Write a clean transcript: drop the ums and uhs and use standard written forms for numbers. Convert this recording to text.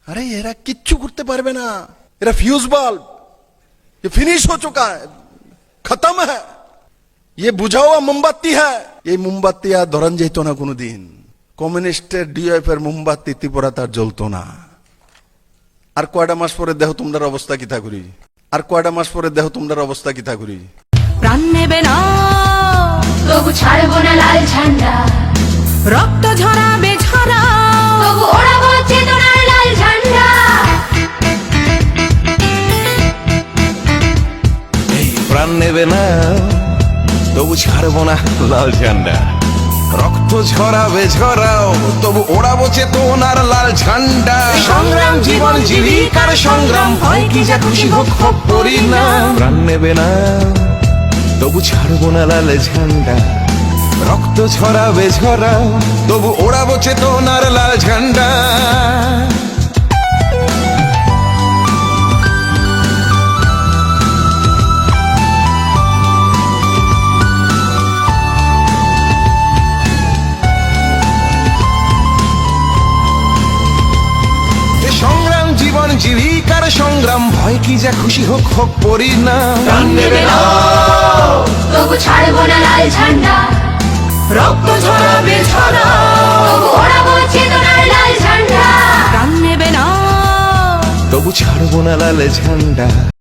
अरे এরা কিচ্ছু করতে পারবে না, এরা ফিউজ বাল্ব, ये फिनिश हो चुका है, खत्म है, ये बुझा हुआ मोमबत्ती है। ये मोमबत्ती আর ধরান যেত না কোনোদিন। কমিউনিস্টের ডিএফ এর মোমবাতি ত্রিপুরা তার জ্বলতো না। আর কয়টা মাস পরে দেখো তোমরা অবস্থা কি থাকুরি, আর কয়টা মাস পরে দেখো তোমরা অবস্থা কি থাকুরি। প্রাণ নেবে না তবু ছাড়বো না লাল ঝান্ডা, রক্ত ঝরাবে ঝরা তবু ওড়াবো চেতনার লাল ঝান্ডা। এই প্রাণ নেবে না তবু ছাড়বো না লাল ঝান্ডা, রক্ত ঝরাবে ঝরাও তবু ওড়াবো চেতনার লাল ঝান্ডা। সংগ্রাম জীবন জীবিকার সংগ্রাম, হয় কি যা খুশি হোক হোক করি না। প্রাণ নেবে না তবু ছাড়বো না লাল ঝান্ডা, রক্ত ঝরাবে ঝরাও তবু ওড়াবো চেতনার লাল ঝান্ডা। সংগ্রাম জীবন জীবিকার সংগ্রাম, ভয় কি যা খুশি হোক হোক পরি না। প্রাণ নেবে না তবু ছাড়বো না লাল ঝান্ডা, রক্ত ঝরাবে ঝরা তবু ওড়াবো চেতনার লাল ঝান্ডা। প্রাণ নেবে না তবু ছাড়বো না লাল ঝান্ডা।